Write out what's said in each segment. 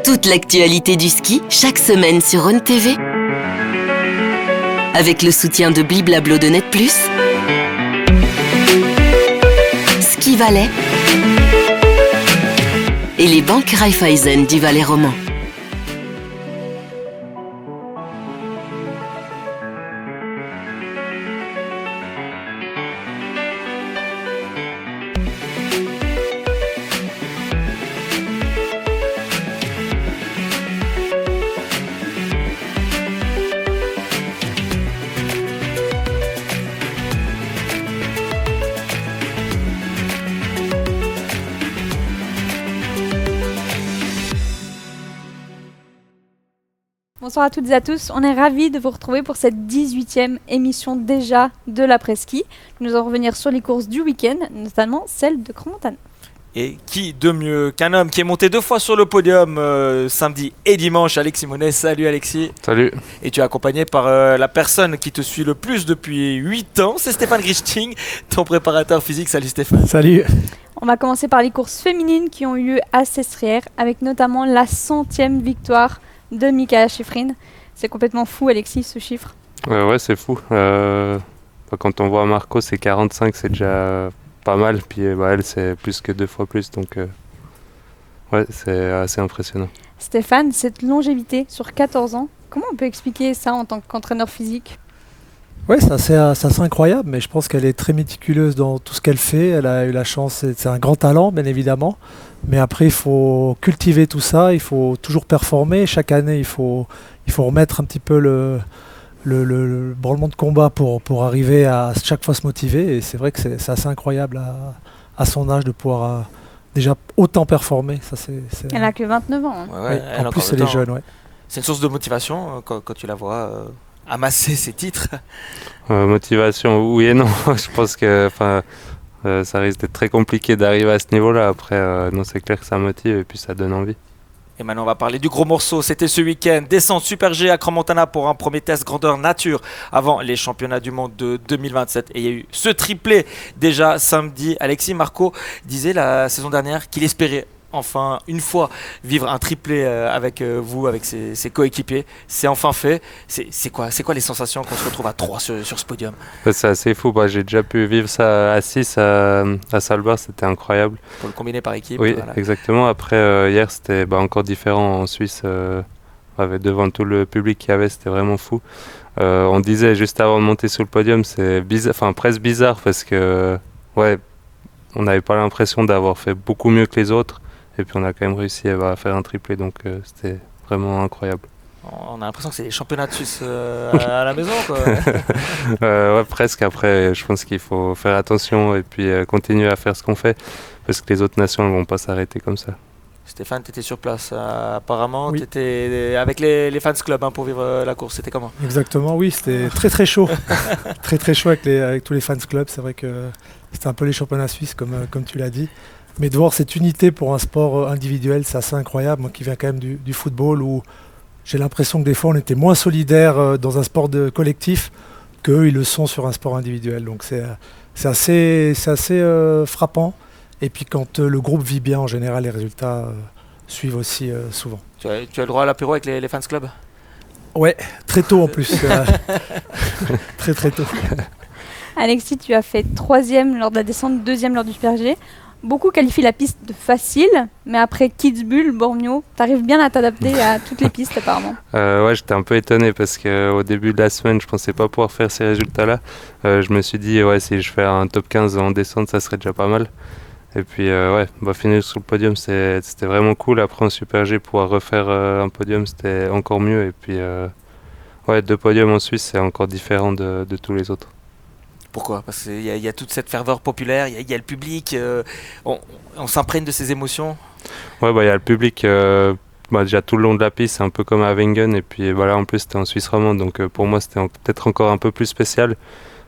Toute l'actualité du ski, chaque semaine sur Rhône TV. Avec le soutien de Bliblablo de Net+, Ski Valais et les banques Raiffeisen du Valais roman. Bonsoir à toutes et à tous, on est ravis de vous retrouver pour cette 18e émission déjà de l'après-ski. Nous allons revenir sur les courses du week-end, notamment celle de Crans-Montana. Et qui de mieux qu'un homme qui est monté 2 fois sur le podium samedi et dimanche, Alexis Monet. Salut Alexis. Salut. Et tu es accompagné par la personne qui te suit le plus depuis 8 ans, c'est Stéphane Grichting, ton préparateur physique. Salut Stéphane. Salut. On va commencer par les courses féminines qui ont eu lieu à Sestrières, avec notamment la 100e victoire de Mikaela Shiffrin. C'est complètement fou Alexis ce chiffre. Ouais, c'est fou. Quand on voit Marco c'est 45, c'est déjà pas mal. Puis elle c'est plus que 2 fois plus, donc c'est assez impressionnant. Stéphane, cette longévité sur 14 ans, comment on peut expliquer ça en tant qu'entraîneur physique ? Oui, c'est assez incroyable, mais je pense qu'elle est très méticuleuse dans tout ce qu'elle fait. Elle a eu la chance, c'est un grand talent bien évidemment, mais après il faut cultiver tout ça, il faut toujours performer. Chaque année il faut remettre un petit peu le branlement de combat pour arriver à chaque fois se motiver, et c'est vrai que c'est assez incroyable à son âge de pouvoir déjà autant performer. Ça, Elle n'a que 29 ans. Hein. Ouais, en plus elle est jeune. Ouais. C'est une source de motivation quand tu la vois amasser ses titres. Motivation, oui et non. Je pense que ça risque d'être très compliqué d'arriver à ce niveau-là. Après, non, c'est clair que ça motive et puis ça donne envie. Et maintenant on va parler du gros morceau. C'était ce week-end, descente Super G à Crans-Montana pour un premier test grandeur nature avant les championnats du monde de 2027. Et il y a eu ce triplé déjà samedi. Alexis, Marco disait la saison dernière qu'il espérait enfin une fois vivre un triplé avec vous, avec ses coéquipiers. C'est enfin fait. C'est quoi les sensations quand on se retrouve à 3 sur ce podium ? C'est assez fou. J'ai déjà pu vivre ça à 6 à Salbar, c'était incroyable. Pour le combiner par équipe. Oui, voilà. exactement. Après hier c'était encore différent en Suisse. Devant tout le public qu'il y avait, c'était vraiment fou. On disait juste avant de monter sur le podium, c'est bizarre, presque bizarre parce que on n'avait pas l'impression d'avoir fait beaucoup mieux que les autres. Et puis on a quand même réussi à faire un triplé, donc c'était vraiment incroyable. On a l'impression que c'est les championnats de Suisse à la maison, quoi. Presque. Après, je pense qu'il faut faire attention et puis continuer à faire ce qu'on fait, parce que les autres nations ne vont pas s'arrêter comme ça. Stéphane, tu étais sur place apparemment, oui. Tu étais avec les fans club pour vivre la course, c'était comment ? Exactement, oui, c'était très chaud. très chaud avec tous les fans club. C'est vrai que c'était un peu les championnats suisses comme tu l'as dit. Mais de voir cette unité pour un sport individuel, c'est assez incroyable. Moi qui viens quand même du football, où j'ai l'impression que des fois on était moins solidaires dans un sport collectif qu'eux ils le sont sur un sport individuel. Donc c'est assez frappant. Et puis quand le groupe vit bien, en général les résultats suivent aussi souvent. Tu as le droit à l'apéro avec les fans club ? Ouais, très tôt en plus. très tôt. Alexis, tu as fait 3e lors de la descente, 2e lors du Super G. Beaucoup qualifient la piste de facile, mais après Kitzbühel, Bormio, tu arrives bien à t'adapter à toutes les pistes apparemment. J'étais un peu étonné parce qu'au début de la semaine, je pensais pas pouvoir faire ces résultats-là. Je me suis dit, si je fais un top 15 en descente, ça serait déjà pas mal. Et puis, finir sur le podium, c'était vraiment cool. Après, en Super G, pouvoir refaire un podium, c'était encore mieux. Et puis, 2 podiums en Suisse, c'est encore différent de tous les autres. Pourquoi ? Parce qu'il y a toute cette ferveur populaire, il y a le public, on s'imprègne de ces émotions. Il y a le public déjà tout le long de la piste, c'est un peu comme à Wengen. Et puis en plus c'était en Suisse romande, donc pour moi c'était peut-être encore un peu plus spécial.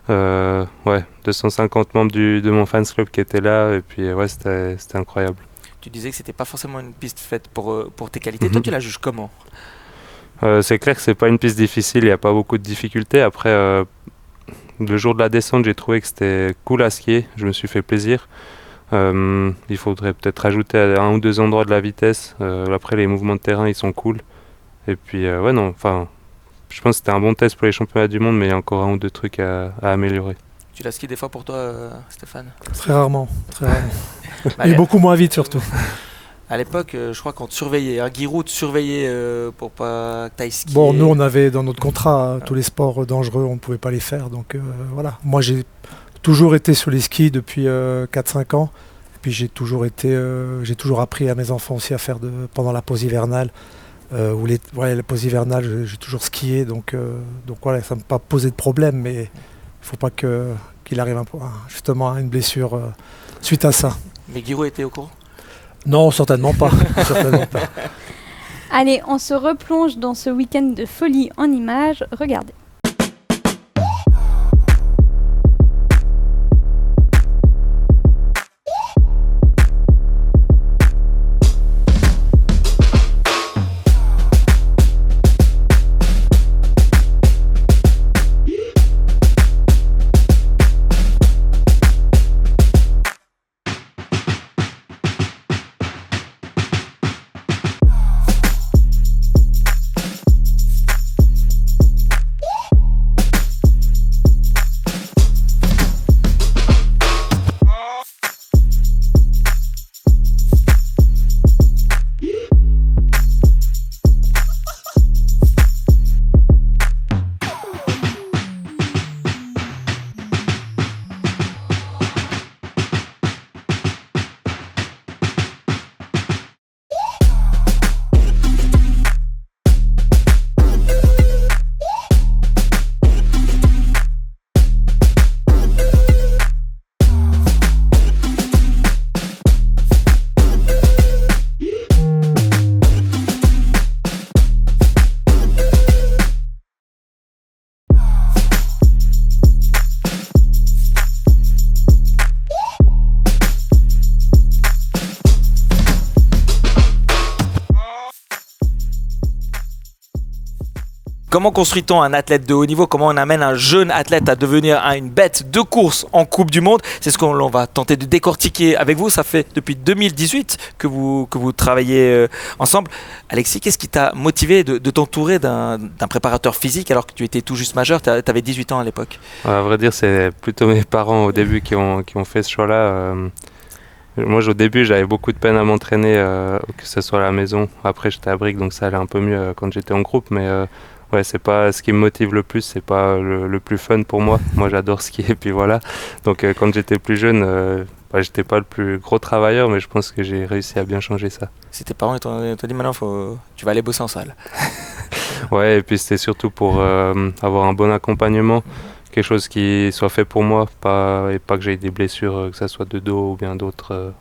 250 membres de mon fans club qui étaient là, et puis c'était incroyable. Tu disais que c'était pas forcément une piste faite pour tes qualités. Toi tu la juges comment ? C'est clair que c'est pas une piste difficile, il n'y a pas beaucoup de difficultés. Après le jour de la descente, j'ai trouvé que c'était cool à skier, je me suis fait plaisir. Il faudrait peut-être rajouter à 1 ou 2 endroits de la vitesse. Après, les mouvements de terrain, ils sont cool. Et puis, je pense que c'était un bon test pour les championnats du monde, mais il y a encore 1 ou 2 trucs à améliorer. Tu la skis des fois pour toi, Stéphane? Très rarement. Et beaucoup moins vite surtout. À l'époque, je crois qu'on te surveillait. Giroud te surveillait pour pas que tu ailles skier. Bon, nous, on avait dans notre contrat tous les sports dangereux, on ne pouvait pas les faire. Donc voilà. Moi, j'ai toujours été sur les skis depuis 4-5 ans. Et puis j'ai toujours appris à mes enfants aussi à faire pendant la pause hivernale. La pause hivernale, j'ai toujours skié. Donc voilà, ça ne m'a pas posé de problème. Mais il ne faut pas qu'il arrive justement à une blessure suite à ça. Mais Giroud était au courant? Non, certainement pas. Certainement pas. Allez, on se replonge dans ce week-end de folie en images. Regardez. Comment construit-on un athlète de haut niveau? Comment on amène un jeune athlète à devenir une bête de course en Coupe du Monde? C'est ce qu'on va tenter de décortiquer avec vous. Ça fait depuis 2018 que vous travaillez ensemble. Alexis, qu'est-ce qui t'a motivé de t'entourer d'un préparateur physique alors que tu étais tout juste majeur? Tu avais 18 ans à l'époque. À vrai dire, c'est plutôt mes parents au début qui ont fait ce choix-là. Moi, au début, j'avais beaucoup de peine à m'entraîner, que ce soit à la maison. Après, j'étais à Brigue, donc ça allait un peu mieux quand j'étais en groupe. Mais ouais, c'est pas ce qui me motive le plus, c'est pas le plus fun pour moi. Moi, j'adore skier, et puis voilà. Donc, quand j'étais plus jeune, j'étais pas le plus gros travailleur, mais je pense que j'ai réussi à bien changer ça. Si tes parents t'ont dit maintenant, tu vas aller bosser en salle. Ouais, et puis c'était surtout pour avoir un bon accompagnement. Quelque chose qui soit fait pour moi, et pas que j'aie des blessures, que ça soit de dos ou bien d'autres,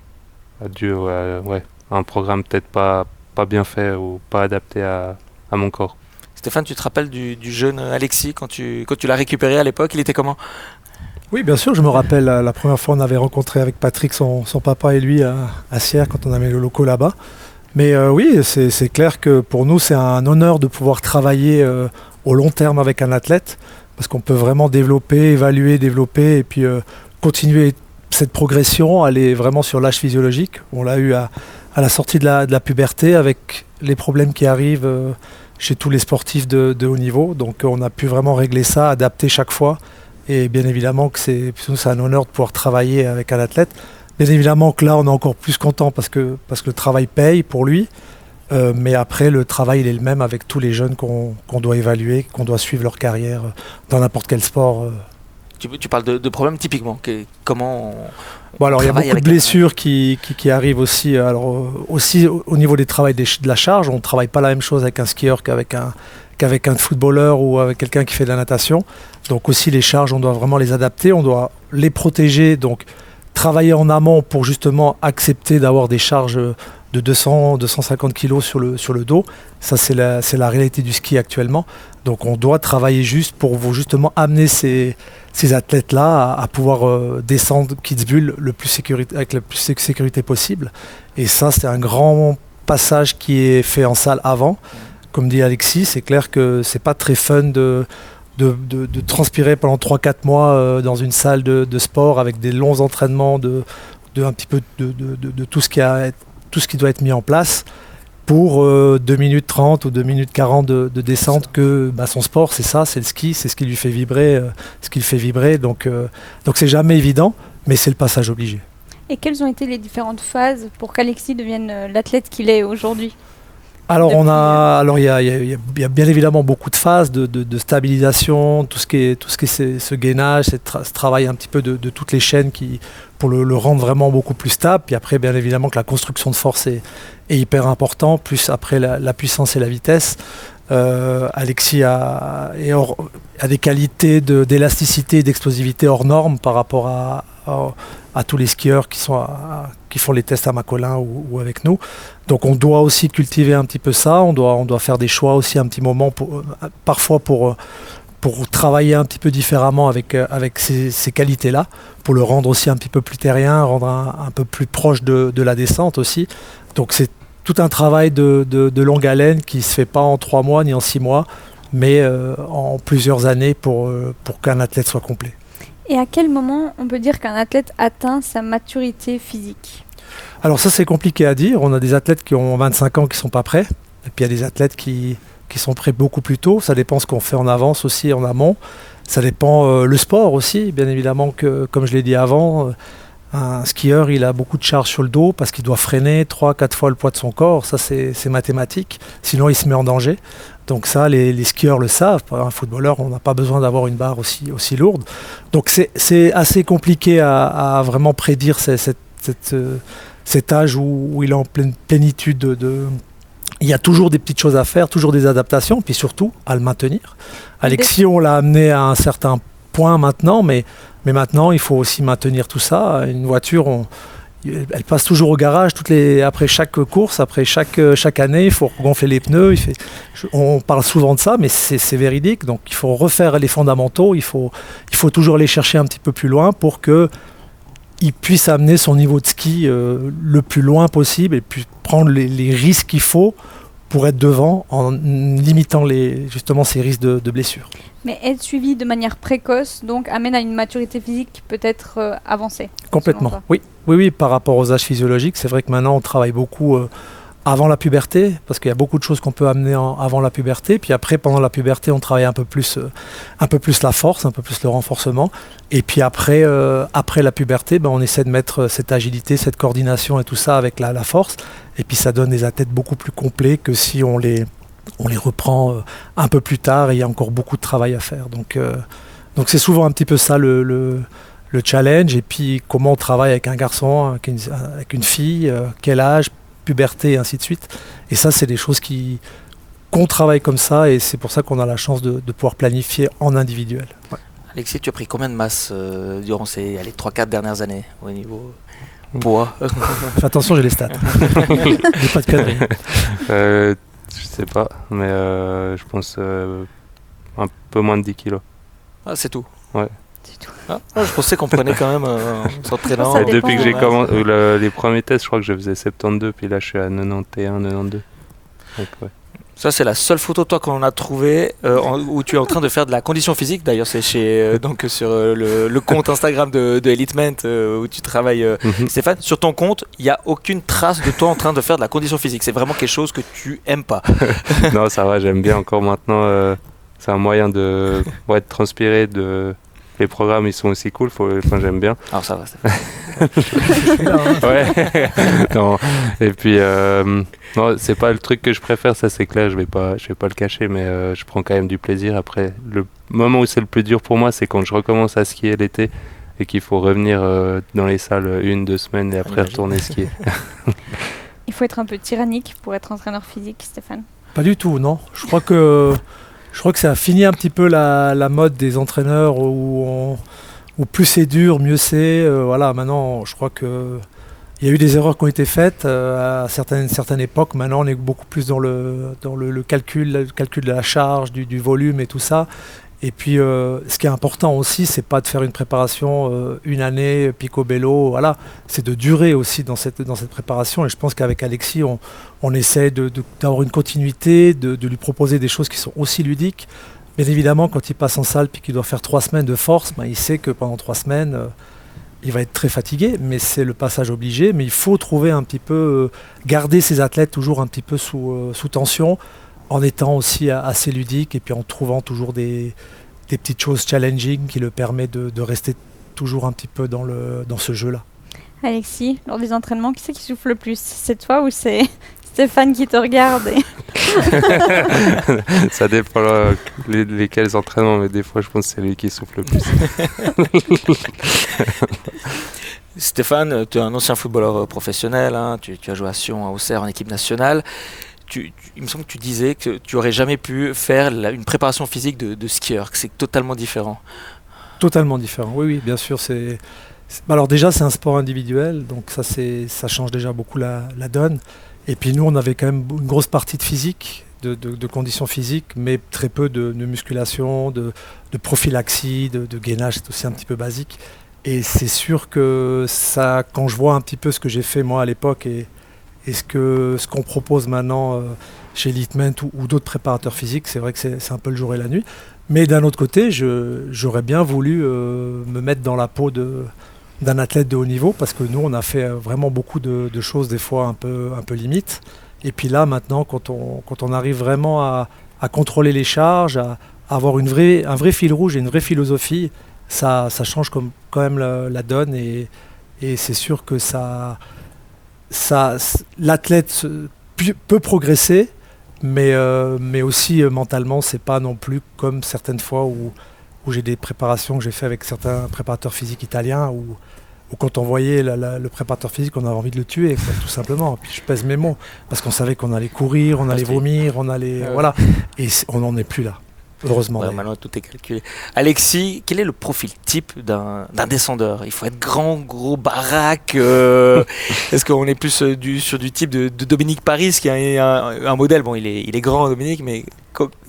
un programme peut-être pas bien fait ou pas adapté à mon corps. Stéphane, tu te rappelles du jeune Alexis quand tu l'as récupéré à l'époque? Il était comment? Oui, bien sûr, je me rappelle la première fois on avait rencontré avec Patrick son papa et lui à Sierre quand on avait le locaux là-bas. Mais oui, c'est clair que pour nous c'est un honneur de pouvoir travailler au long terme avec un athlète. Parce qu'on peut vraiment développer et puis continuer cette progression, aller vraiment sur l'âge physiologique. On l'a eu à la sortie de la puberté avec les problèmes qui arrivent chez tous les sportifs de haut niveau. Donc on a pu vraiment régler ça, adapter chaque fois. Et bien évidemment que c'est un honneur de pouvoir travailler avec un athlète. Bien évidemment que là on est encore plus content parce que le travail paye pour lui. Mais après, le travail il est le même avec tous les jeunes qu'on doit évaluer, qu'on doit suivre leur carrière dans n'importe quel sport. Tu parles de problèmes typiquement. Comment bon, alors il y a beaucoup de blessures qui arrivent aussi. Alors aussi au niveau des travails de la charge, on ne travaille pas la même chose avec un skieur qu'avec un footballeur ou avec quelqu'un qui fait de la natation. Donc aussi les charges, on doit vraiment les adapter, on doit les protéger. Donc travailler en amont pour justement accepter d'avoir des charges de 200-250 kg sur le dos. Ça, c'est la réalité du ski actuellement. Donc, on doit travailler juste pour justement amener ces athlètes-là à pouvoir descendre Kitzbühel avec la plus de sécurité possible. Et ça, c'est un grand passage qui est fait en salle avant. Comme dit Alexis, c'est clair que c'est pas très fun de transpirer pendant 3-4 mois dans une salle de sport avec des longs entraînements un petit peu de tout ce qui doit être mis en place pour 2 minutes 30 ou 2 minutes 40 de descente, que son sport c'est ça, c'est le ski, c'est ce qui lui fait vibrer, donc c'est jamais évident, mais c'est le passage obligé. Et quelles ont été les différentes phases pour qu'Alexis devienne l'athlète qu'il est aujourd'hui ? Alors il y a bien évidemment beaucoup de phases de stabilisation, tout ce qui est ce gainage, ce travail un petit peu de toutes les chaînes pour le rendre vraiment beaucoup plus stable. Puis après, bien évidemment que la construction de force est hyper important, plus après la puissance et la vitesse. Alexis a des qualités d'élasticité et d'explosivité hors normes par rapport à tous les skieurs qui font les tests à Macolin ou avec nous. Donc on doit aussi cultiver un petit peu ça, on doit faire des choix aussi un petit moment parfois pour travailler un petit peu différemment avec ces qualités-là, pour le rendre aussi un petit peu plus terrien, rendre un peu plus proche de la descente aussi. Donc c'est tout un travail de longue haleine qui ne se fait pas en 3 mois ni en 6 mois, mais en plusieurs années pour qu'un athlète soit complet. Et à quel moment on peut dire qu'un athlète atteint sa maturité physique ? Alors ça c'est compliqué à dire, on a des athlètes qui ont 25 ans qui ne sont pas prêts, et puis il y a des athlètes qui sont prêts beaucoup plus tôt, ça dépend ce qu'on fait en avance aussi, en amont, ça dépend le sport aussi, bien évidemment que comme je l'ai dit avant, un skieur il a beaucoup de charges sur le dos parce qu'il doit freiner 3-4 fois le poids de son corps, ça c'est mathématique, sinon il se met en danger. Donc ça, les skieurs le savent. Un footballeur, on n'a pas besoin d'avoir une barre aussi lourde. Donc c'est assez compliqué à vraiment prédire cet âge où il est en pleine plénitude Il y a toujours des petites choses à faire, toujours des adaptations, puis surtout à le maintenir. Alexis, on l'a amené à un certain point maintenant, mais maintenant, il faut aussi maintenir tout ça. Une voiture, elle passe toujours au garage après chaque course, après chaque année, il faut gonfler les pneus. On parle souvent de ça, mais c'est véridique. Donc il faut refaire les fondamentaux, il faut toujours aller chercher un petit peu plus loin pour qu'il puisse amener son niveau de ski le plus loin possible et puis prendre les risques qu'il faut pour être devant en limitant justement ces risques de blessures. Mais être suivi de manière précoce, donc, amène à une maturité physique qui peut être avancée. Complètement, oui, par rapport aux âges physiologiques. C'est vrai que maintenant, on travaille beaucoup avant la puberté, parce qu'il y a beaucoup de choses qu'on peut amener avant la puberté. Puis après, pendant la puberté, on travaille un peu plus la force, un peu plus le renforcement. Et puis après la puberté, on essaie de mettre cette agilité, cette coordination et tout ça avec la force. Et puis ça donne des athlètes beaucoup plus complets que si on les reprend un peu plus tard et il y a encore beaucoup de travail à faire. Donc c'est souvent un petit peu ça le challenge. Et puis comment on travaille avec un garçon, avec une fille, quel âge, puberté et ainsi de suite. Et ça, c'est des choses qu'on travaille comme ça et c'est pour ça qu'on a la chance de pouvoir planifier en individuel. Ouais. Alexis, tu as pris combien de masse durant ces 3-4 dernières années au niveau poids? Fais attention, j'ai les stats. J'ai pas de conneries. Je sais pas, mais je pense un peu moins de 10 kilos. Ah, c'est tout? Ouais. C'est tout. Ah, je pensais qu'on prenait quand même s'entraînant. Ça dépend, depuis que j'ai commencé, les premiers tests, je crois que je faisais 72, puis là je suis à 91, 92. Donc, ouais. Ça, c'est la seule photo de toi qu'on a trouvée où tu es en train de faire de la condition physique. D'ailleurs, c'est donc sur le compte Instagram de Elitement où tu travailles, Stéphane. Sur ton compte, il n'y a aucune trace de toi en train de faire de la condition physique. C'est vraiment quelque chose que tu aimes pas. Non, ça va, j'aime bien encore maintenant. C'est un moyen de transpirer. Les programmes, ils sont aussi cool. J'aime bien. Alors ça va, Stéphane. Ouais. Non. Et puis, non, c'est pas le truc que je préfère, ça c'est clair. Je vais pas le cacher, mais je prends quand même du plaisir. Après, le moment où c'est le plus dur pour moi, c'est quand je recommence à skier l'été et qu'il faut revenir dans les salles 1-2 semaines et après retourner skier. Il faut être un peu tyrannique pour être entraîneur physique, Stéphane. Pas du tout, non. Je crois que ça a fini un petit peu la mode des entraîneurs où plus c'est dur, mieux c'est. Voilà, maintenant, je crois que il y a eu des erreurs qui ont été faites à certaines époques. Maintenant, on est beaucoup plus dans le calcul de la charge, du volume et tout ça. Et puis, ce qui est important aussi, c'est pas de faire une préparation une année, picobello, voilà. C'est de durer aussi dans cette préparation. Et je pense qu'avec Alexis, on essaie d'avoir une continuité, de lui proposer des choses qui sont aussi ludiques. Bien évidemment, quand il passe en salle puis qu'il doit faire 3 semaines de force, il sait que pendant 3 semaines, il va être très fatigué, mais c'est le passage obligé. Mais il faut trouver un petit peu, garder ces athlètes toujours un petit peu sous tension, en étant aussi assez ludique et puis en trouvant toujours des petites choses challenging qui le permettent de rester toujours un petit peu dans ce jeu-là. Alexis, lors des entraînements, qui c'est qui souffle le plus? C'est toi ou c'est Stéphane qui te regarde Ça dépend lesquels entraînements, mais des fois je pense que c'est lui qui souffle le plus. Stéphane, tu es un ancien footballeur professionnel, hein, tu as joué à Sion, à Auxerre en équipe nationale. Il me semble que tu disais que tu n'aurais jamais pu faire une préparation physique de skieur, que c'est totalement différent. Totalement différent, oui, bien sûr. Alors déjà, c'est un sport individuel, donc ça change déjà beaucoup la donne. Et puis nous, on avait quand même une grosse partie de physique, de conditions physiques, mais très peu de musculation, de prophylaxie, de gainage, c'est aussi un petit peu basique. Et c'est sûr que ça, quand je vois un petit peu ce que j'ai fait moi à l'époque et ce qu'on propose maintenant chez Elitment ou d'autres préparateurs physiques, c'est vrai que c'est un peu le jour et la nuit. Mais d'un autre côté, j'aurais bien voulu me mettre dans la peau d'un athlète de haut niveau, parce que nous, on a fait vraiment beaucoup de choses, des fois un peu limites. Et puis là, maintenant, quand on arrive vraiment à contrôler les charges, à avoir un vrai fil rouge et une vraie philosophie, ça change quand même la donne. Et c'est sûr que l'athlète peut progresser, mais aussi mentalement, c'est pas non plus comme certaines fois où j'ai des préparations que j'ai fait avec certains préparateurs physiques italiens où quand on voyait le préparateur physique, on avait envie de le tuer, quoi, tout simplement. Puis je pèse mes mots, parce qu'on savait qu'on allait courir, on allait vomir, on allait... Voilà. Et on n'en est plus là, heureusement. Ouais, maintenant, tout est calculé. Alexis, quel est le profil type d'un descendeur? Il faut être grand, gros, baraque. Est-ce qu'on est plus sur du type de Dominique Paris, qui est un modèle? Bon, il est grand, Dominique, mais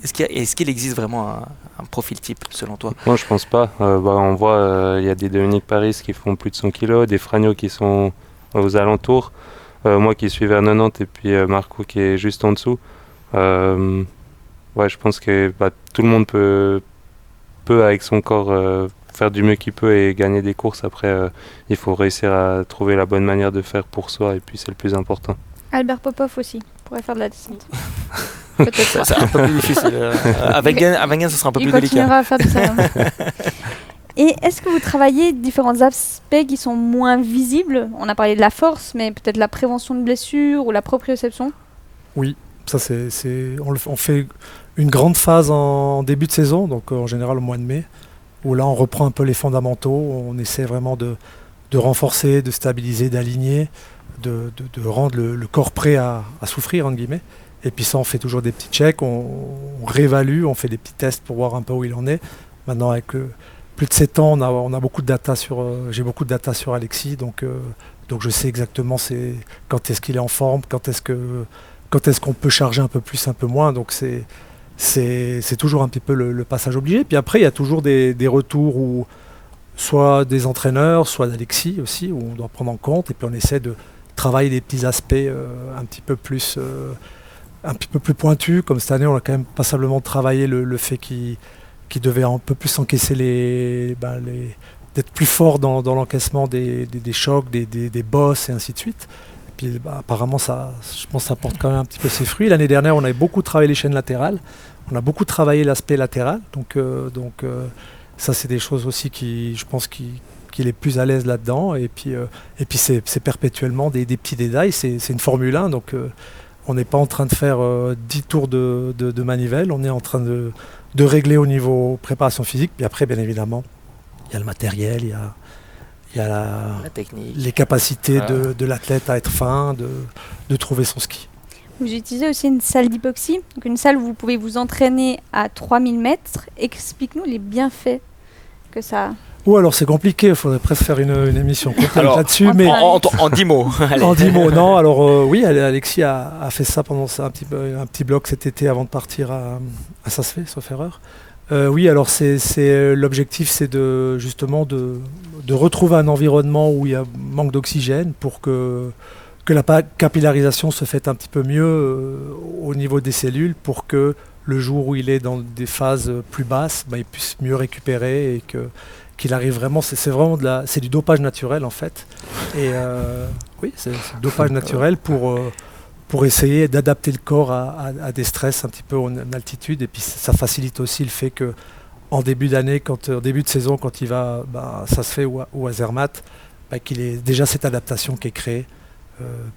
est-ce qu'il existe vraiment un profil type, selon toi? Moi, je pense pas. On voit, il y a des Dominique Paris qui font plus de 100 kg, des Fragno qui sont aux alentours, moi qui suis vers 90 et puis Marco qui est juste en dessous. Ouais, je pense que tout le monde peut avec son corps faire du mieux qu'il peut et gagner des courses. Après, il faut réussir à trouver la bonne manière de faire pour soi, et puis c'est le plus important. Albert Popov aussi pourrait faire de la descente. Peut-être c'est un peu plus difficile. Avec Wengen, ça sera un peu plus délicat. Il continuera à faire de ça. Et est-ce que vous travaillez différents aspects qui sont moins visibles? On a parlé de la force, mais peut-être la prévention de blessures ou la proprioception? Oui, ça on fait une grande phase en début de saison, donc en général au mois de mai, où là on reprend un peu les fondamentaux, on essaie vraiment de renforcer, de stabiliser, d'aligner, de rendre le corps prêt à souffrir, entre guillemets. Et puis ça, on fait toujours des petits checks, on réévalue, on fait des petits tests pour voir un peu où il en est. Maintenant, avec plus de 7 ans, on a beaucoup de data j'ai beaucoup de data sur Alexis, donc je sais exactement quand est-ce qu'il est en forme, quand est-ce qu'on peut charger un peu plus, un peu moins. Donc c'est toujours un petit peu le passage obligé. Puis après, il y a toujours des retours où soit des entraîneurs, soit d'Alexis aussi, où on doit prendre en compte. Et puis on essaie de travailler des petits aspects un petit peu plus pointus. Comme cette année, on a quand même passablement travaillé le fait qu'il devait un peu plus encaisser d'être plus fort dans l'encaissement des chocs, des bosses et ainsi de suite. Et puis apparemment, je pense que ça porte quand même un petit peu ses fruits. L'année dernière, on avait beaucoup travaillé les chaînes latérales. On a beaucoup travaillé l'aspect latéral. Donc ça, c'est des choses aussi je pense qu'il est plus à l'aise là-dedans. Et puis c'est perpétuellement des petits détails. C'est une Formule 1, donc on n'est pas en train de faire 10 tours de manivelle. On est en train de régler au niveau préparation physique. Puis après, bien évidemment, il y a le matériel, il y a la technique, les capacités de l'athlète à être fin, de trouver son ski. Vous utilisez aussi une salle d'hypoxie, donc une salle où vous pouvez vous entraîner à 3000 mètres. Explique-nous les bienfaits que ça a. Ou alors c'est compliqué, il faudrait presque faire une émission complète là-dessus. Mais en 10 mots. En 10 mots, non. Alors oui, Alexis a fait ça pendant un petit bloc cet été avant de partir à Saas-Fee, sauf erreur. Oui, alors l'objectif, c'est justement de retrouver un environnement où il y a manque d'oxygène pour que la capillarisation se fasse un petit peu mieux au niveau des cellules, pour que le jour où il est dans des phases plus basses, il puisse mieux récupérer et qu'il arrive vraiment, c'est vraiment c'est du dopage naturel en fait. Et oui, c'est du dopage naturel pour essayer d'adapter le corps à des stress un petit peu en altitude. Et puis ça facilite aussi le fait que en début d'année, en début de saison, quand il va, ça se fait ou à Zermatt, qu'il ait déjà cette adaptation qui est créée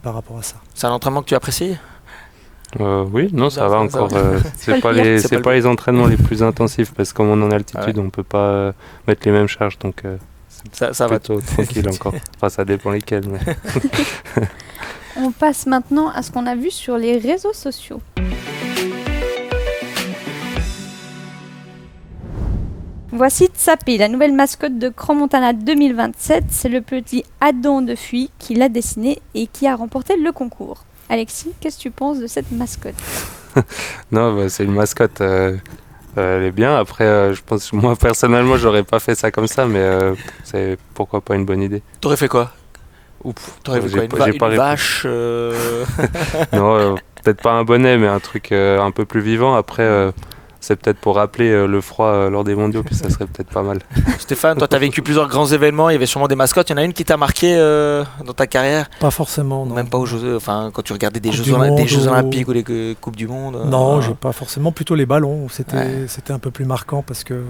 par rapport à ça. C'est un entraînement que tu apprécies ? Oui, non, ça va encore. C'est pas les entraînements les plus intensifs parce que comme on est en altitude, on peut pas mettre les mêmes charges, donc ça va plutôt tranquille encore. Enfin, ça dépend lesquels. Mais... On passe maintenant à ce qu'on a vu sur les réseaux sociaux. Voici Tsapi, la nouvelle mascotte de Crans-Montana 2027. C'est le petit Adam de Fuy qui l'a dessiné et qui a remporté le concours. Alexis, qu'est-ce que tu penses de cette mascotte ? Non, c'est une mascotte. Elle est bien. Après, je pense, moi personnellement, j'aurais pas fait ça comme ça, mais c'est pourquoi pas une bonne idée. T'aurais fait quoi ? T'aurais fait quoi ? Une vache Non, peut-être pas un bonnet, mais un truc un peu plus vivant. Après, c'est peut-être pour rappeler le froid lors des mondiaux, puis ça serait peut-être pas mal. Stéphane, toi, tu as vécu plusieurs grands événements, il y avait sûrement des mascottes. Il y en a une qui t'a marqué dans ta carrière ? Pas forcément, non. Même pas aux Jeux, quand tu regardais des Jeux Olympiques ou les Coupes du Monde ? Non, j'ai pas forcément. Plutôt les ballons, où c'était un peu plus marquant parce que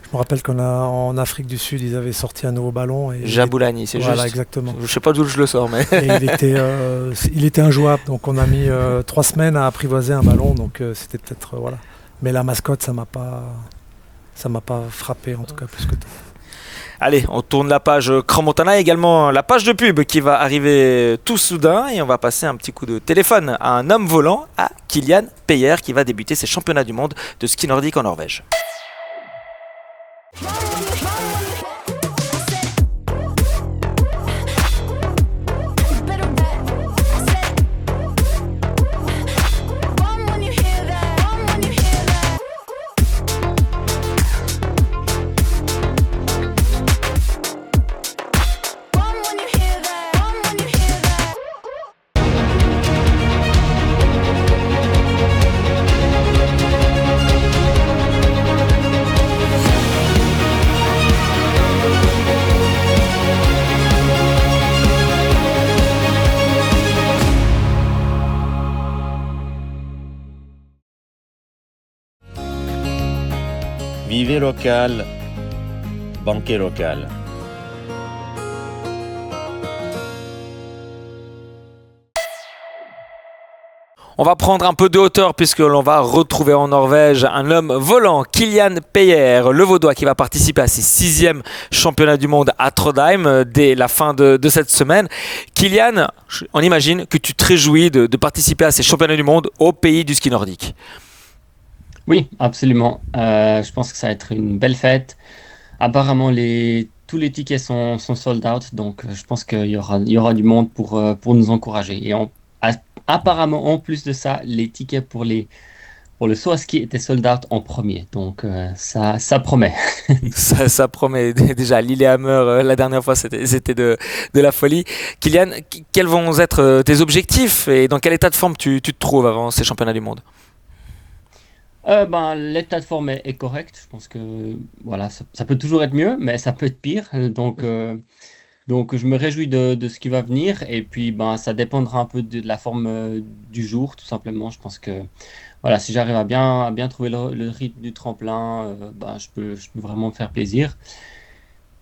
je me rappelle qu'en Afrique du Sud, ils avaient sorti un nouveau ballon. Jaboulani, c'est juste. Voilà, exactement. Je sais pas d'où je le sors, mais. Et il était injouable, donc on a mis 3 semaines à apprivoiser un ballon, donc c'était peut-être voilà. Mais la mascotte, ça m'a pas frappé en tout cas plus que toi. Allez, on tourne la page Crans-Montana, également la page de pub qui va arriver tout soudain et on va passer un petit coup de téléphone à un homme volant, à Kilian Payer, qui va débuter ses championnats du monde de ski nordique en Norvège. Vivez local, banquet local. On va prendre un peu de hauteur puisque l'on va retrouver en Norvège un homme volant, Kilian Payer, le Vaudois qui va participer à ses 6e championnats du monde à Trondheim dès la fin de cette semaine. Kilian, on imagine que tu te réjouis de participer à ces championnats du monde au pays du ski nordique. Oui, absolument. Je pense que ça va être une belle fête. Apparemment, tous les tickets sont sold out, donc je pense qu'il y aura du monde pour nous encourager. Et apparemment, en plus de ça, les tickets pour le saut à ski étaient sold out en premier. Donc ça promet. ça promet. Déjà, Lillehammer, la dernière fois, c'était de la folie. Kilian, quels vont être tes objectifs et dans quel état de forme tu te trouves avant ces championnats du monde ? L'état de forme est correct. Je pense que voilà, ça peut toujours être mieux, mais ça peut être pire. Donc je me réjouis de ce qui va venir. Et puis, ça dépendra un peu de la forme du jour, tout simplement. Je pense que voilà, si j'arrive à bien trouver le rythme du tremplin, je peux vraiment me faire plaisir.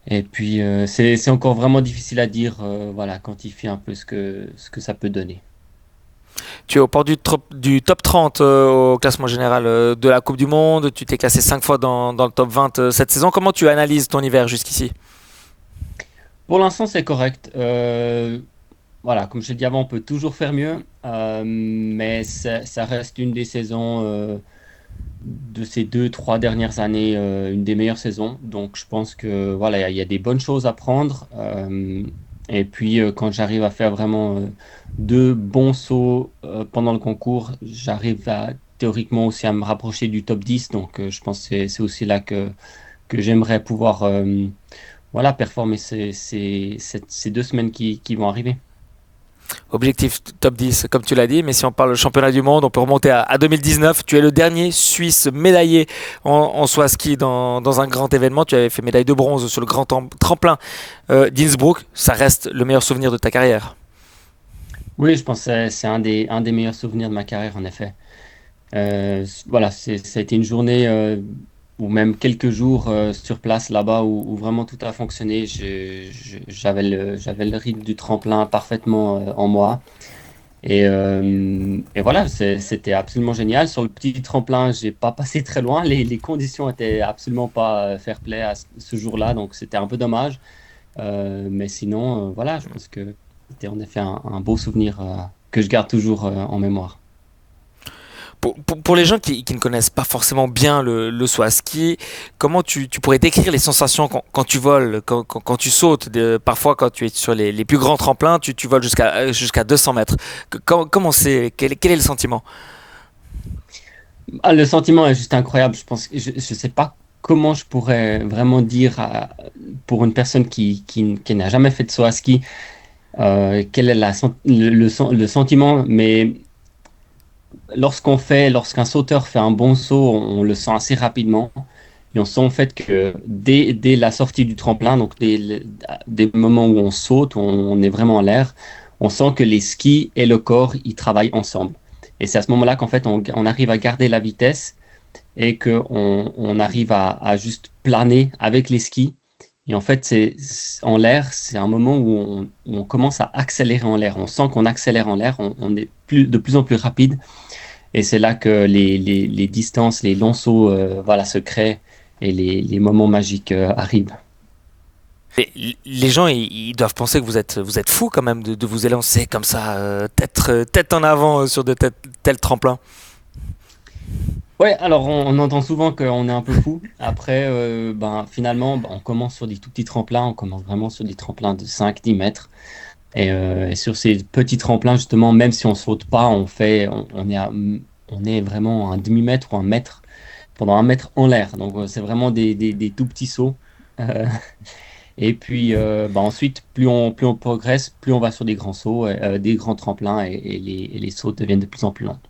Et puis, c'est encore vraiment difficile à dire, quantifier un peu ce que ça peut donner. Tu es au port du top 30 au classement général de la Coupe du Monde. Tu t'es classé 5 fois dans le top 20 cette saison. Comment tu analyses ton hiver jusqu'ici ? Pour l'instant, c'est correct. Comme je l'ai dit avant, on peut toujours faire mieux. Mais ça reste une des saisons de ces 2-3 dernières années, une des meilleures saisons. Donc, je pense que il y a des bonnes choses à prendre. Et puis, quand j'arrive à faire vraiment 2 bons sauts pendant le concours, j'arrive théoriquement aussi à me rapprocher du top 10. Donc, je pense que c'est aussi là que j'aimerais pouvoir performer ces 2 semaines qui vont arriver. Objectif top 10, comme tu l'as dit, mais si on parle championnat du monde, on peut remonter à 2019. Tu es le dernier Suisse médaillé en saut à ski dans un grand événement. Tu avais fait médaille de bronze sur le grand tremplin d'Innsbruck. Ça reste le meilleur souvenir de ta carrière. Oui, je pense que c'est un des meilleurs souvenirs de ma carrière, en effet. Voilà, ça a été une journée ou même quelques jours sur place là-bas où vraiment tout a fonctionné. J'avais le rythme du tremplin parfaitement en moi. Et voilà, c'était absolument génial. Sur le petit tremplin, j'ai pas passé très loin. Les conditions étaient absolument pas fair-play à ce jour-là, donc c'était un peu dommage. Mais sinon, voilà, je pense que c'était en effet un beau souvenir que je garde toujours en mémoire. Pour les gens qui ne connaissent pas forcément bien le saut à ski, comment tu pourrais décrire les sensations quand tu voles, quand tu sautes parfois quand tu es sur les plus grands tremplins, tu voles jusqu'à 200 mètres. Comment c'est, quel est le sentiment? Le sentiment est juste incroyable. Je pense, je sais pas comment je pourrais vraiment dire pour une personne qui n'a jamais fait de saut à ski quel est le sentiment, mais lorsqu'un sauteur fait un bon saut, on le sent assez rapidement. Et on sent en fait que dès la sortie du tremplin, donc des moments où on saute, où on est vraiment en l'air, on sent que les skis et le corps, ils travaillent ensemble. Et c'est à ce moment-là qu'en fait, on arrive à garder la vitesse et qu'on arrive à juste planer avec les skis. Et en fait, en l'air, c'est un moment où on commence à accélérer en l'air. On sent qu'on accélère en l'air, on est de plus en plus rapide. Et c'est là que les distances, les longs sauts se créent et les moments magiques arrivent. Les gens, ils doivent penser que vous êtes fou quand même de vous élancer comme ça, tête en avant sur de tels tremplins. Ouais, alors on entend souvent qu'on est un peu fou. Après, finalement, on commence sur des tout petits tremplins. On commence vraiment sur des tremplins de 5-10 mètres. Et sur ces petits tremplins, justement, même si on saute pas, on est vraiment à un demi-mètre ou un mètre, pendant 1 mètre en l'air. Donc c'est vraiment des tout petits sauts. Et puis ensuite, plus on progresse, plus on va sur des grands sauts, des grands tremplins et les sauts deviennent de plus en plus longs.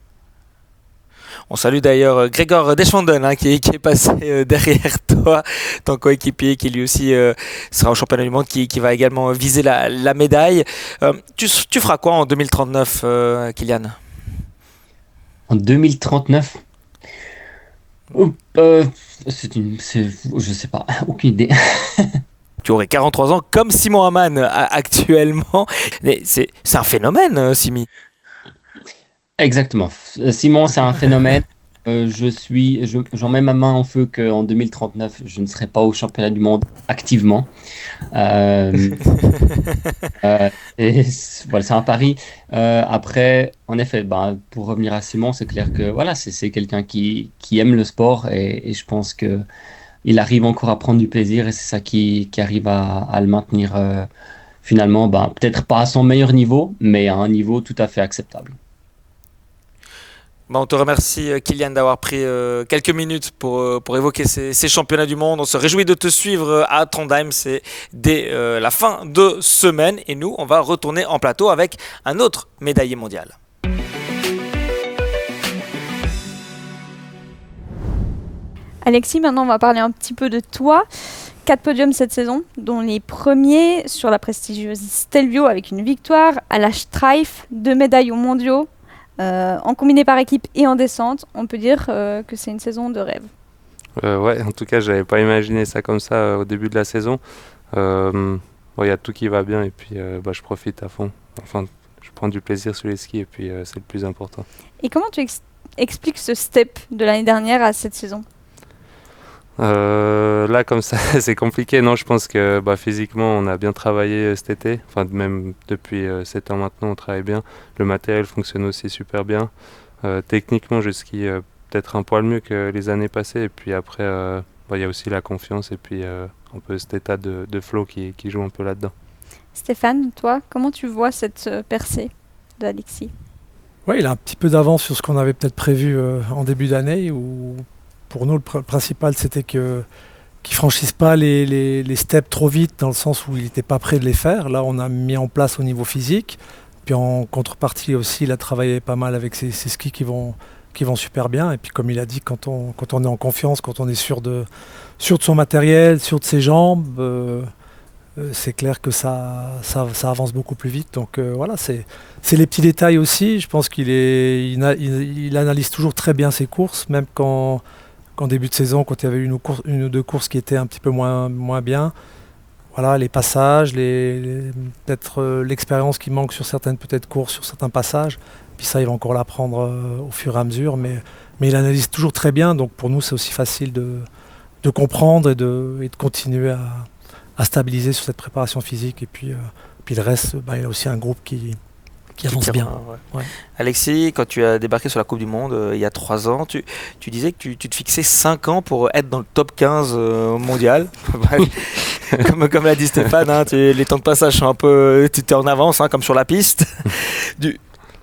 On salue d'ailleurs Gregor Deschwanden qui est passé derrière toi, ton coéquipier qui lui aussi sera au championnat du monde, qui va également viser la médaille. Tu feras quoi en 2039, Kylian? En 2039 je sais pas, aucune idée. Tu aurais 43 ans comme Simon Hamann actuellement. Mais c'est un phénomène, Simi. Exactement. Simon, c'est un phénomène. J'en mets ma main en feu qu'en 2039, je ne serai pas au championnat du monde activement. Voilà, c'est un pari. Après, en effet, pour revenir à Simon, c'est clair que voilà, c'est quelqu'un qui aime le sport et je pense que il arrive encore à prendre du plaisir et c'est ça qui arrive à le maintenir finalement, peut-être pas à son meilleur niveau, mais à un niveau tout à fait acceptable. On te remercie, Kylian, d'avoir pris quelques minutes pour évoquer ces championnats du monde. On se réjouit de te suivre à Trondheim. C'est dès la fin de semaine. Et nous, on va retourner en plateau avec un autre médaillé mondial. Alexis, maintenant, on va parler un petit peu de toi. 4 podiums cette saison, dont les premiers sur la prestigieuse Stelvio avec une victoire, à la Streif, 2 médailles aux mondiaux. En combiné par équipe et en descente, on peut dire que c'est une saison de rêve. Ouais, en tout cas, j'avais pas imaginé ça comme ça au début de la saison. Y a tout qui va bien et puis je profite à fond. Enfin, je prends du plaisir sur les skis et puis c'est le plus important. Et comment tu expliques ce step de l'année dernière à cette saison ? Là comme ça c'est compliqué. Non, je pense que physiquement on a bien travaillé cet été, enfin même depuis 7 ans maintenant on travaille bien, le matériel fonctionne aussi super bien, techniquement je skie peut-être un poil mieux que les années passées et puis après y a aussi la confiance et puis un peu cet état de flow qui joue un peu là-dedans. Stéphane, toi, comment tu vois cette percée d'Alexis ? Ouais, il a un petit peu d'avance sur ce qu'on avait peut-être prévu en début d'année où pour nous, le principal, c'était qu'il ne franchisse pas les steps trop vite, dans le sens où il n'était pas prêt de les faire. Là, on a mis en place au niveau physique, Puis en contrepartie aussi, il a travaillé pas mal avec ses skis qui vont super bien. Et puis comme il a dit, quand on est en confiance, quand on est sûr de son matériel, sûr de ses jambes, c'est clair que ça avance beaucoup plus vite. Donc voilà, c'est les petits détails aussi. Je pense il analyse toujours très bien ses courses, même qu'en début de saison, quand il y avait une ou deux courses qui étaient un petit peu moins bien. Voilà, les passages, peut-être l'expérience qui manque sur certaines peut-être courses, sur certains passages. Puis ça, il va encore l'apprendre au fur et à mesure. Mais il analyse toujours très bien. Donc pour nous, c'est aussi facile de comprendre et de continuer à stabiliser sur cette préparation physique. Et puis le reste, il y a aussi un groupe qui avance bien. Ouais. Alexis, quand tu as débarqué sur la Coupe du Monde il y a 3 ans, tu disais que tu te fixais 5 ans pour être dans le top 15 mondial. comme l'a dit Stéphane, hein, les temps de passage sont un peu... Tu es en avance, hein, comme sur la piste.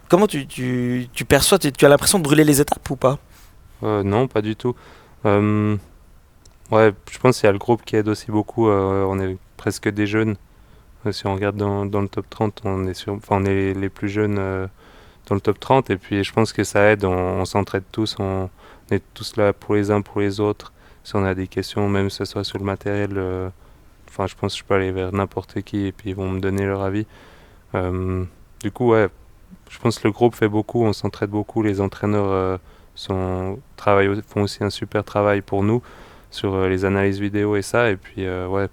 Comment tu perçois, tu as l'impression de brûler les étapes ou pas? Non, pas du tout. Ouais, je pense qu'il y a le groupe qui aide aussi beaucoup. On est presque des jeunes. Si on regarde dans le top 30, on est les plus jeunes dans le top 30. Et puis je pense que ça aide, on s'entraide tous, on est tous là pour les uns, pour les autres. Si on a des questions, même que ce soit sur le matériel, je pense que je peux aller vers n'importe qui et puis ils vont me donner leur avis. Du coup, ouais, je pense que le groupe fait beaucoup, on s'entraide beaucoup. Les entraîneurs font aussi un super travail pour nous sur les analyses vidéo et ça. Et puis, ouais,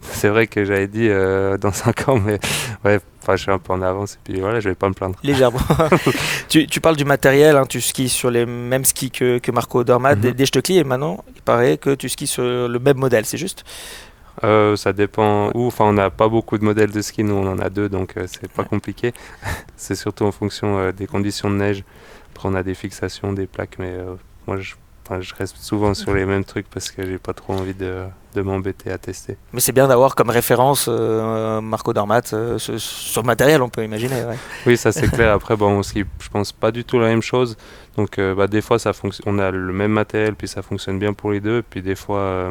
c'est vrai que j'avais dit dans 5 ans, mais ouais, je suis un peu en avance et puis voilà, je vais pas me plaindre. Légèrement. tu parles du matériel, hein, tu skis sur les mêmes skis que Marco Odermatt, des Stöckli, et maintenant il paraît que tu skis sur le même modèle, c'est juste? Ça dépend où, on n'a pas beaucoup de modèles de ski, nous on en a 2, donc c'est pas compliqué. C'est surtout en fonction des conditions de neige. Après on a des fixations, des plaques, mais moi je reste souvent sur les mêmes trucs parce que j'ai pas trop envie de m'embêter à tester. Mais c'est bien d'avoir comme référence Marco Odermatt sur le matériel, on peut imaginer. Ouais. Oui, ça c'est clair. Après, on skie, je pense pas du tout la même chose. Donc des fois, on a le même matériel, puis ça fonctionne bien pour les deux. Puis des fois,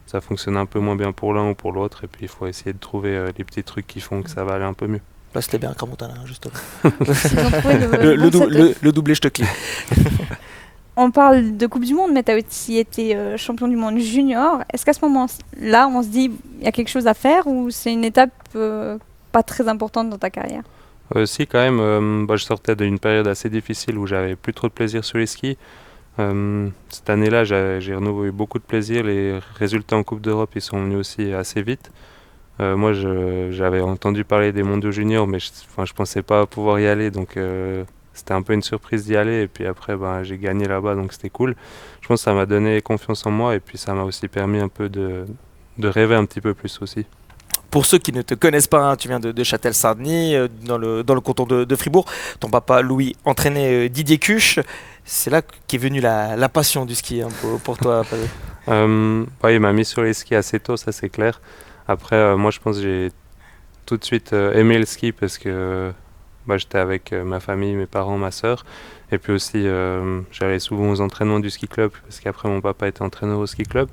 ça fonctionne un peu moins bien pour l'un ou pour l'autre. Et puis il faut essayer de trouver les petits trucs qui font que ça va aller un peu mieux. Là, c'était bien Crans-Montana, justement. le doublé Stöckli. On parle de Coupe du Monde, mais tu as aussi été champion du monde junior. Est-ce qu'à ce moment-là, on se dit il y a quelque chose à faire ou c'est une étape pas très importante dans ta carrière? Si, quand même. Je sortais d'une période assez difficile où j'avais plus trop de plaisir sur les skis. Cette année-là, j'ai renouvelé beaucoup de plaisir. Les résultats en Coupe d'Europe, ils sont venus aussi assez vite. Moi, j'avais entendu parler des mondiaux juniors, mais je pensais pas pouvoir y aller, donc c'était un peu une surprise d'y aller. Et puis après, j'ai gagné là-bas, donc c'était cool. Je pense que ça m'a donné confiance en moi, et puis ça m'a aussi permis un peu de rêver un petit peu plus aussi. Pour ceux qui ne te connaissent pas, hein, tu viens de Châtel-Saint-Denis, dans le canton de Fribourg. Ton papa Louis entraînait Didier Cuche. C'est là qu'est venue la passion du ski, hein, pour toi. Il m'a mis sur les skis assez tôt, ça c'est clair. Après, moi je pense que j'ai tout de suite aimé le ski parce que j'étais avec ma famille, mes parents, ma sœur. Et puis aussi, j'allais souvent aux entraînements du ski club parce qu'après mon papa était entraîneur au ski club.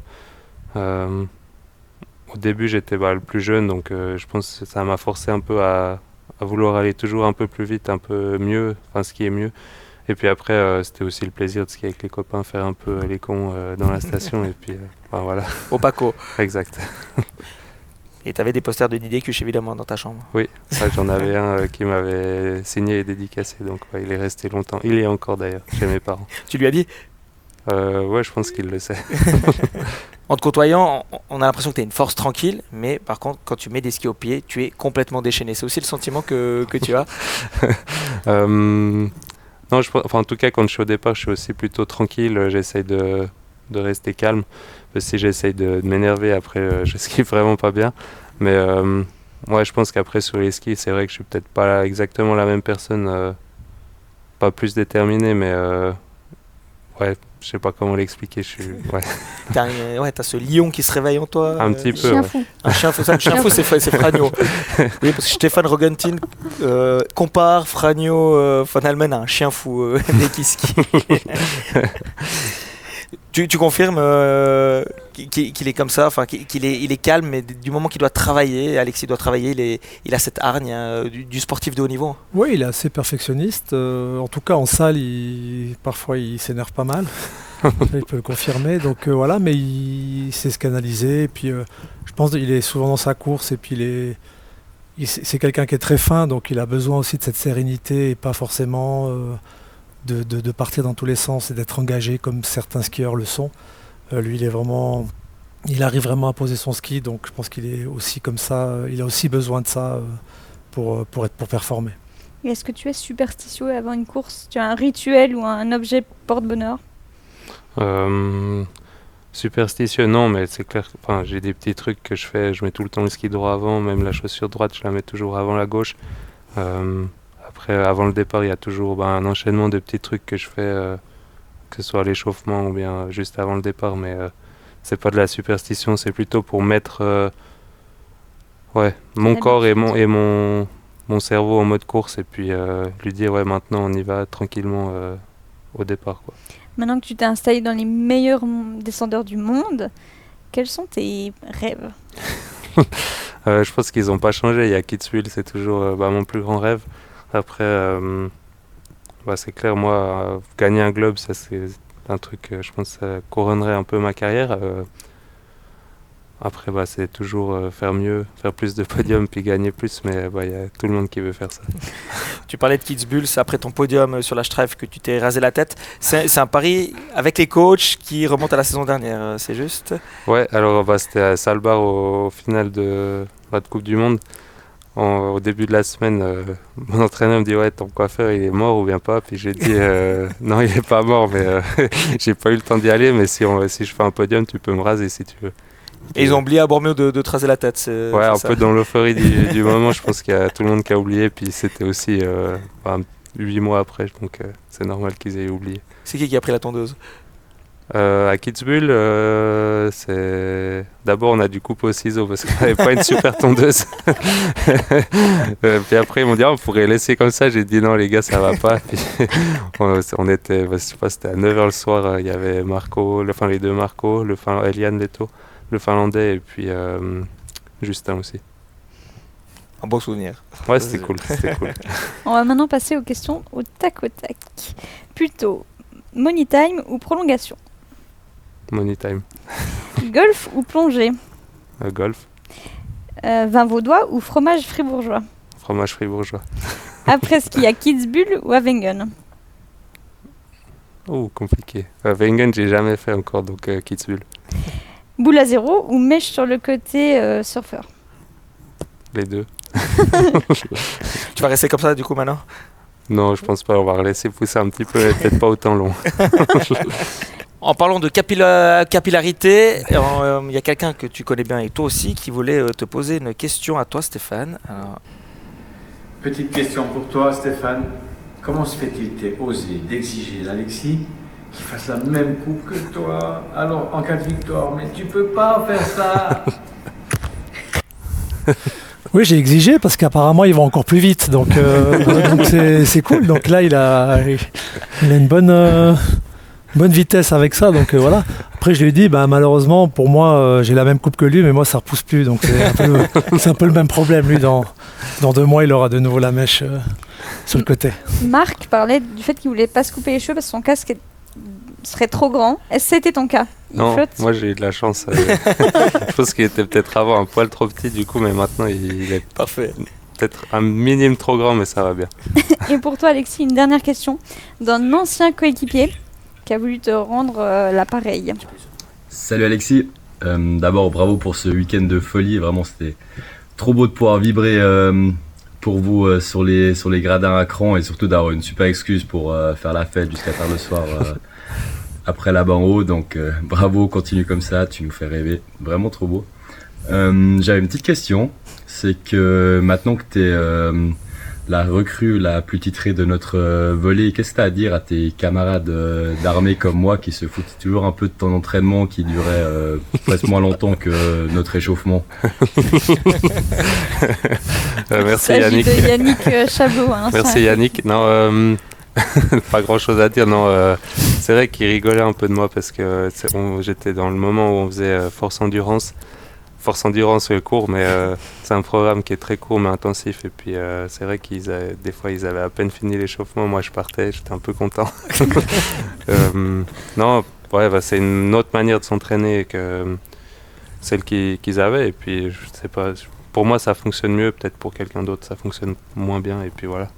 Au début, j'étais le plus jeune, donc je pense que ça m'a forcé un peu à vouloir aller toujours un peu plus vite, un peu mieux, skier mieux. Et puis après, c'était aussi le plaisir de skier avec les copains, faire un peu les cons dans la station. Et puis voilà. Au Paco. Exact. Et tu avais des posters de Didier Cuche évidemment dans ta chambre. Oui, ça j'en avais un qui m'avait signé et dédicacé, donc il est resté longtemps. Il est encore d'ailleurs chez mes parents. Tu lui as dit? Ouais, je pense qu'il le sait. En te côtoyant, on a l'impression que tu es une force tranquille, mais par contre, quand tu mets des skis au pied, tu es complètement déchaîné. C'est aussi le sentiment que tu as? Non, en tout cas, quand je suis au départ, je suis aussi plutôt tranquille. J'essaye de rester calme. Parce que si j'essaye de m'énerver, après, je skie vraiment pas bien. Mais je pense qu'après, sur les skis, c'est vrai que je suis peut-être pas exactement la même personne. Pas plus déterminé, mais ouais, je sais pas comment l'expliquer. T'as ce lion qui se réveille en toi. Un petit peu. Chien fou. Un chien fou, c'est Fragno. Oui, parce que Stéphane Rogentin compare Fragno van Almen à un chien fou dès qu'il skie. Tu confirmes qu'il est comme ça, enfin il est calme, mais du moment qu'il doit travailler, Alexis doit travailler, il a cette hargne du sportif de haut niveau. Oui, il est assez perfectionniste. En tout cas, en salle, parfois il s'énerve pas mal. Il peut le confirmer. Donc voilà, mais il sait se canaliser. Et puis je pense qu'il est souvent dans sa course. Et puis c'est quelqu'un qui est très fin, donc il a besoin aussi de cette sérénité et pas forcément de partir dans tous les sens et d'être engagé comme certains skieurs le sont. Lui, il arrive vraiment à poser son ski, donc je pense qu'il est aussi comme ça. Il a aussi besoin de ça pour performer. Et est-ce que tu es superstitieux avant une course? Tu as un rituel ou un objet porte-bonheur? Superstitieux, non, mais c'est clair. Enfin, j'ai des petits trucs que je fais. Je mets tout le temps le ski droit avant, même la chaussure droite, je la mets toujours avant la gauche. Après, avant le départ, il y a toujours un enchaînement de petits trucs que je fais, que ce soit l'échauffement ou bien juste avant le départ. Mais c'est pas de la superstition, c'est plutôt pour mettre mon corps et mon cerveau en mode course et puis lui dire maintenant on y va tranquillement au départ, quoi. Maintenant que tu t'es installé dans les meilleurs descendeurs du monde, quels sont tes rêves? Je pense qu'ils n'ont pas changé. Il y a Kitzbühel, c'est toujours mon plus grand rêve. Après, c'est clair, moi, gagner un globe, ça c'est un truc, je pense, ça couronnerait un peu ma carrière. Après, c'est toujours faire mieux, faire plus de podiums puis gagner plus, mais il y a tout le monde qui veut faire ça. Tu parlais de Kitzbühel, c'est après ton podium sur la Streif que tu t'es rasé la tête. C'est un pari avec les coachs qui remonte à la saison dernière, c'est juste? Ouais, alors c'était à Svalbard au final de la Coupe du Monde. Au début de la semaine, mon entraîneur me dit « ton coiffeur il est mort ou bien pas ?» Puis j'ai dit « non, il est pas mort, mais j'ai pas eu le temps d'y aller, mais si je fais un podium, tu peux me raser si tu veux. » Et ils ont oublié à Bormio de te raser la tête. Ouais, un peu dans l'euphorie du moment, je pense qu'il y a tout le monde qui a oublié, puis c'était aussi 8 mois après, donc c'est normal qu'ils aient oublié. C'est qui a pris la tondeuse? À Kitzbühel, d'abord on a dû couper au ciseau parce qu'on n'avait pas une super tondeuse. Puis après ils m'ont dit on pourrait laisser comme ça. J'ai dit non les gars, ça va pas. Puis on était, je sais pas, c'était à 9h le soir. Il y avait Marco, les deux Marco, Eliane Leto, le Finlandais, et puis Justin aussi. Un beau souvenir. Ouais, c'était cool. On va maintenant passer aux questions au tac au tac. Plutôt money time ou prolongation? Money time. Golf ou plongée? Golf. Vin vaudois ou fromage fribourgeois? Fromage fribourgeois. Après ski à Kitzbühel ou à Wengen? Oh, compliqué. Wengen, j'ai jamais fait encore, donc Kitzbühel. Boule à zéro ou mèche sur le côté surfeur? Les deux. Tu vas rester comme ça du coup maintenant? Non, je pense pas. On va laisser pousser un petit peu, mais peut-être pas autant long. En parlant de capillarité, il y a quelqu'un que tu connais bien et toi aussi qui voulait te poser une question à toi, Stéphane. Alors... Petite question pour toi, Stéphane. Comment se fait-il t'es osé d'exiger d'Alexis qu'il fasse la même coupe que toi? Alors, en cas de victoire, mais tu peux pas faire ça. Oui, j'ai exigé parce qu'apparemment il va encore plus vite, donc c'est cool. Donc là il a une bonne vitesse avec ça, donc voilà. Après je lui ai dit malheureusement pour moi j'ai la même coupe que lui, mais moi ça repousse plus, donc c'est un peu le même problème. Lui dans 2 mois il aura de nouveau la mèche sur le côté. Marc parlait du fait qu'il voulait pas se couper les cheveux parce que son casque serait trop grand. Est-ce que c'était ton cas? Non, moi j'ai eu de la chance. Je pense qu'il était peut-être avant un poil trop petit du coup, mais maintenant il est parfait. Peut-être un minimum trop grand, mais ça va bien. Et pour toi Alexis, une dernière question d'un ancien coéquipier qui a voulu te rendre l'appareil. Salut Alexis, d'abord bravo pour ce week-end de folie, vraiment c'était trop beau de pouvoir vibrer pour vous sur les gradins à cran et surtout d'avoir une super excuse pour faire la fête jusqu'à tard le soir après là-bas en haut, donc bravo, continue comme ça, tu nous fais rêver, vraiment trop beau. J'avais une petite question, c'est que maintenant que tu es la recrue la plus titrée de notre volley, qu'est-ce que tu as à dire à tes camarades d'armée comme moi qui se foutent toujours un peu de ton entraînement qui durait presque moins longtemps que notre échauffement? Merci Yannick. De Yannick Chablot. Merci Yannick. Non, pas grand chose à dire. Non, c'est vrai qu'il rigolait un peu de moi parce que j'étais dans le moment où on faisait Force Endurance. Force Endurance court, mais c'est un programme qui est très court mais intensif. Et puis c'est vrai des fois ils avaient à peine fini l'échauffement. Moi je partais, j'étais un peu content. Non, ouais, c'est une autre manière de s'entraîner que celle qu'ils avaient. Et puis je sais pas, pour moi ça fonctionne mieux, peut-être pour quelqu'un d'autre ça fonctionne moins bien. Et puis voilà.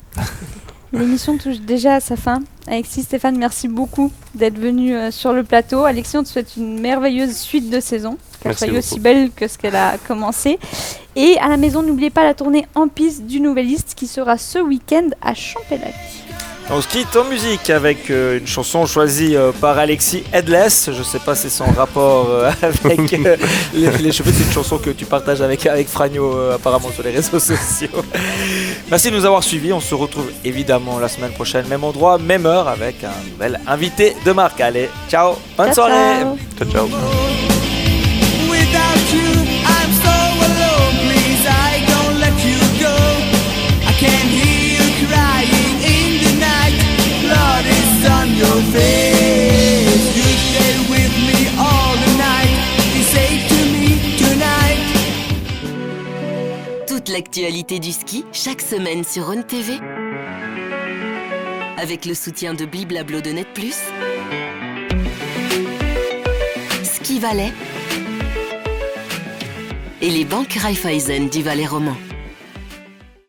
L'émission touche déjà à sa fin. Alexis, Stéphane, merci beaucoup d'être venus sur le plateau. Alexis, on te souhaite une merveilleuse suite de saison, qu'elle soit aussi belle que ce qu'elle a commencé. Et à la maison, n'oubliez pas la tournée en piste du Nouvelliste qui sera ce week-end à Champélac. On se quitte en musique avec une chanson choisie par Alexis Headless. Je sais pas si c'est son rapport avec les cheveux. C'est une chanson que tu partages avec Fragno apparemment sur les réseaux sociaux. Merci de nous avoir suivis. On se retrouve évidemment la semaine prochaine, même endroit, même heure, avec un nouvel invité de marque. Allez, ciao, bonne soirée. Ciao, ciao. Your face, you stay with me all the night. You say to me tonight. Toute l'actualité du ski, chaque semaine sur Rhône TV. Avec le soutien de Bliblablo de Net+, Ski Valais et les banques Raiffeisen du Valais roman.